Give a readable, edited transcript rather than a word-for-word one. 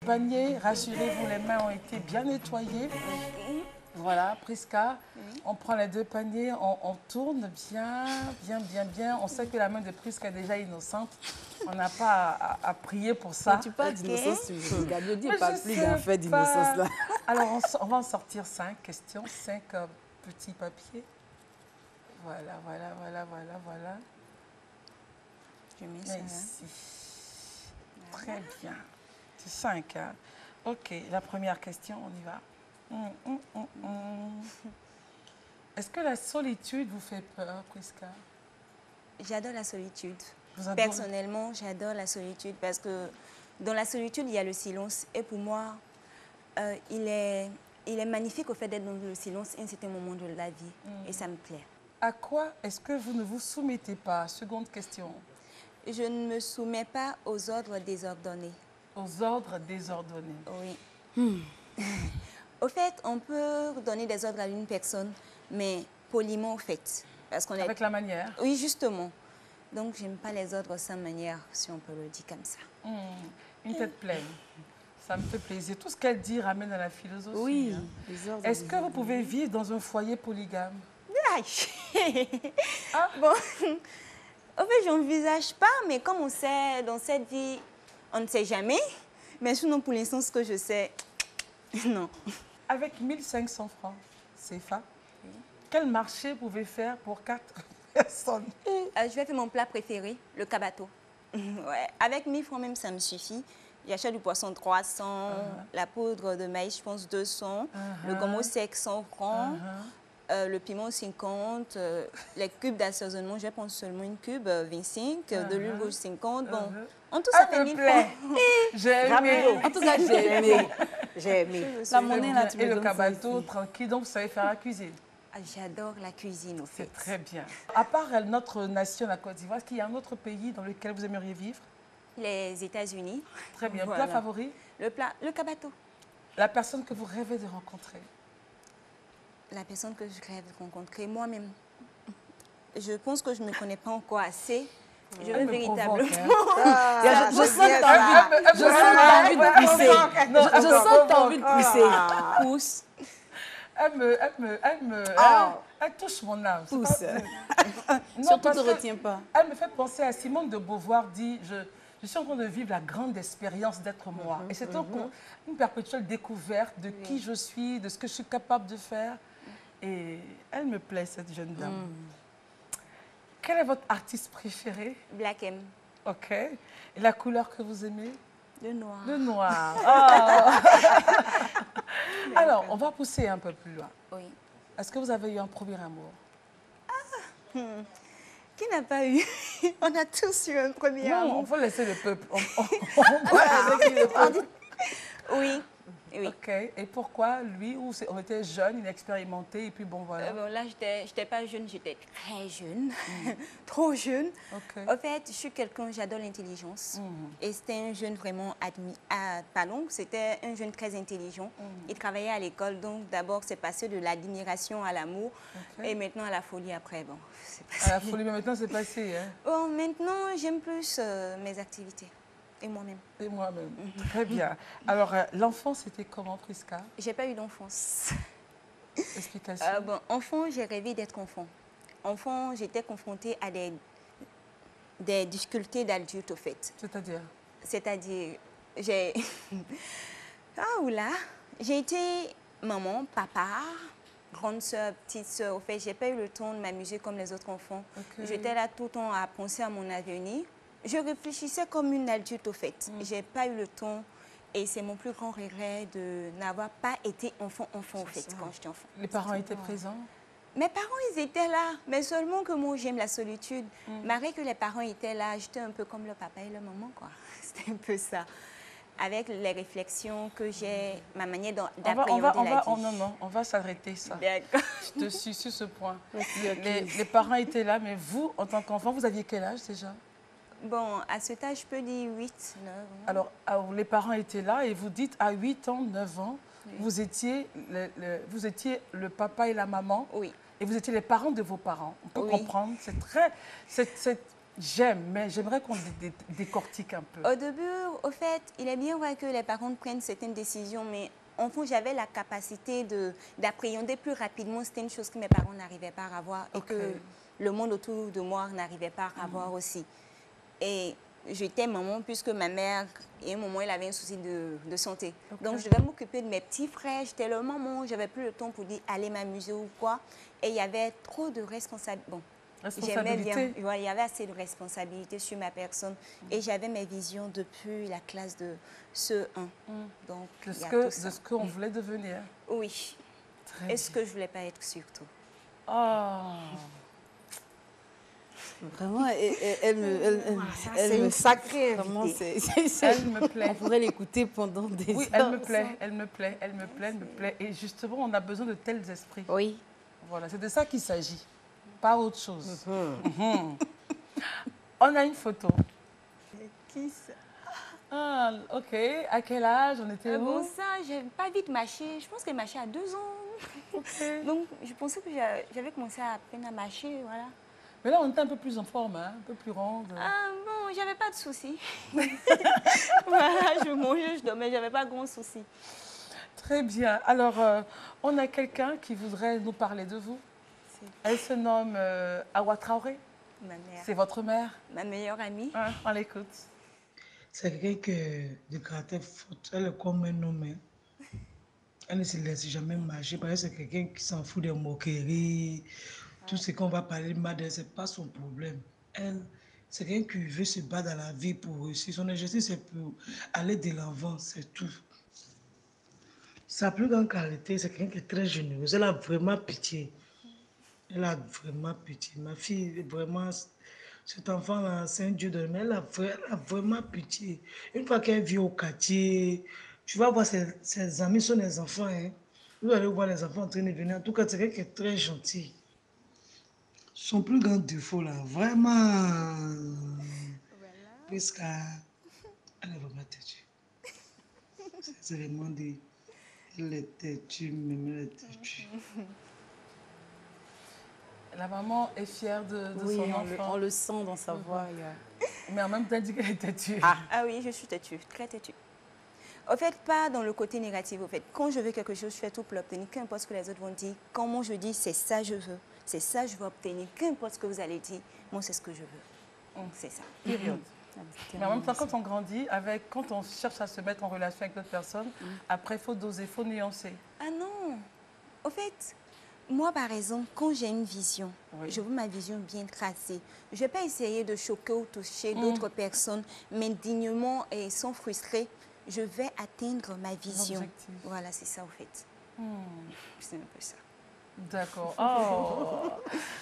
panier. Rassurez-vous, les mains ont été bien nettoyées. Voilà, Prisca, on prend les deux paniers, on tourne bien. On sait que la main de Prisca est déjà innocente. On n'a pas à prier pour ça. Quand tu parles d'innocence, tu me regardes. Je dis pas plus d'un fait d'innocence là. Alors, on va en sortir 5 questions, 5 petits papiers. Voilà. Je mets ça. Ici. Très bien. C'est 5, hein? OK, la première question, on y va. Est-ce que la solitude vous fait peur, Prisca? J'adore la solitude. Vous adorez? Personnellement, j'adore la solitude parce que dans la solitude, il y a le silence. Et pour moi, il est magnifique au fait d'être dans le silence à un certain moment de la vie. Et ça me plaît. À quoi est-ce que vous ne vous soumettez pas? Seconde question. Je ne me soumets pas aux ordres désordonnés. Aux ordres désordonnés. Oui. Au fait, on peut donner des ordres à une personne, mais poliment au fait. Avec la manière? Oui, justement. Donc, je n'aime pas les ordres sans manière, si on peut le dire comme ça. Une tête pleine. Ça me fait plaisir. Tout ce qu'elle dit ramène à la philosophie. Oui. Hein. Est-ce que vous pouvez vivre dans un foyer polygame? Bon, en fait, je n'envisage pas, mais comme on sait, dans cette vie, on ne sait jamais. Mais sinon, pour l'instant, ce que je sais, non. Avec 1500 francs CFA, quel marché vous pouvez faire pour 4 personnes? Je vais faire mon plat préféré, le cabato. Ouais. Avec 1000 francs même, ça me suffit. J'achète du poisson 300, la poudre de maïs, je pense 200, le gombo sec 100 francs, le piment 50, les cubes d'assaisonnement, je vais prendre seulement une cube, 25, de l'huile rouge 50. Bon, en tout, ça fait 1000 francs. J'ai aimé. En tout cas, j'ai aimé. J'ai aimé. La monnaie là, tu me Et le donnes ça cabato, ici. tranquille, donc vous savez faire la cuisine. J'adore la cuisine, au fait. C'est très bien. À part notre nation, la Côte d'Ivoire, est-ce qu'il y a un autre pays dans lequel vous aimeriez vivre? Les États-Unis. Très bien. Voilà. Plat favori? Le cabato. La personne que vous rêvez de rencontrer? La personne que je rêve de rencontrer, moi-même. Je pense que je ne me connais pas encore assez. Je veux véritablement... Je sens que tu as envie de pousser. Je sens que tu as envie de pousser. Pousse. Elle touche mon âme. Pousse. Non, Surtout, parce ne que retiens pas. Elle me fait penser à Simone de Beauvoir, dit je suis en train de vivre la grande expérience d'être moi. Et c'est une perpétuelle découverte de qui je suis, de ce que je suis capable de faire. Et elle me plaît, cette jeune dame. Quel est votre artiste préféré? Black M. OK. Et la couleur que vous aimez? Le noir. Le noir. Oh. Alors, on va pousser un peu plus loin. Oui. Est-ce que vous avez eu un premier amour? Qui n'a pas eu? On a tous eu un premier Non, amour. on va laisser le peuple. Oui. Oui. OK. Et pourquoi lui, où on était jeune, inexpérimenté, et puis bon, voilà. Bon, là, je n'étais pas jeune, j'étais très jeune, trop jeune. OK. En fait, je suis quelqu'un, j'adore l'intelligence. Et c'était un jeune vraiment c'était un jeune très intelligent. Il travaillait à l'école, donc d'abord, c'est passé de l'admiration à l'amour, et maintenant à la folie après. Bon, c'est passé. À la folie, mais maintenant, c'est passé. Hein? Bon, maintenant, j'aime plus mes activités. Et moi-même. Et moi-même. Très bien. Alors, l'enfance, c'était comment, Prisca? J'ai pas eu d'enfance. Explication. Bon, enfant, j'ai rêvé d'être enfant. Enfant, j'étais confrontée à des difficultés d'adulte, au fait. C'est-à-dire? C'est-à-dire, j'ai... J'ai été maman, papa, grande soeur, petite soeur. Au fait, j'ai pas eu le temps de m'amuser comme les autres enfants. Okay. J'étais là tout le temps à penser à mon avenir. Je réfléchissais comme une adulte, au fait. J'ai pas eu le temps. Et c'est mon plus grand regret de n'avoir pas été enfant, au fait, quand j'étais enfant. Les parents étaient présents? Mes parents, ils étaient là, mais seulement que moi, j'aime la solitude. Malgré que les parents étaient là, j'étais un peu comme le papa et la maman, quoi. C'était un peu ça. Avec les réflexions que j'ai, ma manière d'appréhender la vie. Non, on va s'arrêter ça. D'accord. Je te suis sur ce point. Les parents étaient là, mais vous, en tant qu'enfant, vous aviez quel âge déjà? Bon, à cet âge, je peux dire 8, 9 ans. Alors, les parents étaient là et vous dites à 8 ans, 9 ans, vous étiez le papa et la maman. Oui. Et vous étiez les parents de vos parents. On peut comprendre. C'est très... J'aime, mais j'aimerais qu'on décortique un peu. Au début, au fait, il est bien vrai que les parents prennent certaines décisions, mais en fond, j'avais la capacité d'appréhender plus rapidement certaines choses que mes parents n'arrivaient pas à avoir et que le monde autour de moi n'arrivait pas à avoir aussi. Et j'étais maman puisque ma mère, à un moment, elle avait un souci de santé. Donc, je devais m'occuper de mes petits frères. J'étais leur maman, j'avais plus le temps pour dire aller m'amuser ou quoi. Et il y avait trop de responsabilités. Bon, j'aimais bien. Il y avait assez de responsabilités sur ma personne. Et j'avais mes visions depuis la classe de CE1. Donc, de ce qu'on voulait devenir. Oui. Et ce que je ne voulais pas être surtout. Oh. Vraiment, elle c'est une sacrée invitée. Elle me plaît. On pourrait l'écouter pendant des heures. Oui, elle me plaît, elle me plaît, elle me plaît, elle me plaît. Et justement, on a besoin de tels esprits. Oui. Voilà, c'est de ça qu'il s'agit, pas autre chose. On a une photo. Qui ça? Ah, ok. À quel âge on était où? Bon, ça, j'ai pas vite marché. Je pense que j'ai marché à 2 ans. Okay. Donc, je pensais que j'avais commencé à peine à marcher, voilà. Mais là, on était un peu plus en forme, hein, un peu plus ronde. Ah bon, j'avais pas de soucis. Voilà, je mangeais, je dormais, j'avais pas grand souci. Très bien. Alors, on a quelqu'un qui voudrait nous parler de vous. Elle se nomme Awa Traoré. Ma mère. C'est votre mère? Ma meilleure amie. Ah, on l'écoute. C'est quelqu'un de caractère fort. Elle est comme un homme. Elle ne se laisse jamais marcher parce que c'est quelqu'un qui s'en fout des moqueries. Tout ce qu'on va parler de mal, ce n'est pas son problème. Elle, c'est quelqu'un qui veut se battre dans la vie pour réussir. Son objectif, c'est pour aller de l'avant, c'est tout. Sa plus grande qualité, c'est quelqu'un qui est très généreuse. Elle a vraiment pitié. Elle a vraiment pitié. Ma fille, vraiment, cet enfant-là, c'est un Dieu de mais elle a vraiment pitié. Une fois qu'elle vit au quartier, tu vas voir ses amis sont des enfants. Hein. Vous allez voir les enfants en train de venir. En tout cas, c'est quelqu'un qui est très gentil. Son plus grand défaut, là, vraiment, puisqu'elle est vraiment têtue. C'est vraiment dit, elle est têtue, même elle est têtue. La maman est fière de oui, son enfant. On le sent dans sa voix. Mais en même temps, elle dit qu'elle est têtue. Ah oui, je suis têtue, très têtue. Au fait, pas dans le côté négatif. Au fait, quand je veux quelque chose, je fais tout pour l'obtenir. Qu'importe ce que les autres vont dire. Quand moi je dis, c'est ça je veux. C'est ça que je veux obtenir. Qu'importe ce que vous allez dire, moi, c'est ce que je veux. C'est ça. Période. Mais en même temps, quand on grandit, quand on cherche à se mettre en relation avec d'autres personnes, après, il faut doser, il faut nuancer. Ah non. Au fait, moi, par exemple, quand j'ai une vision, je veux ma vision bien tracée. Je ne vais pas essayer de choquer ou toucher d'autres personnes, mais dignement et sans frustrer, je vais atteindre ma vision. Voilà, c'est ça, au fait. C'est un peu ça. D'accord. Oh.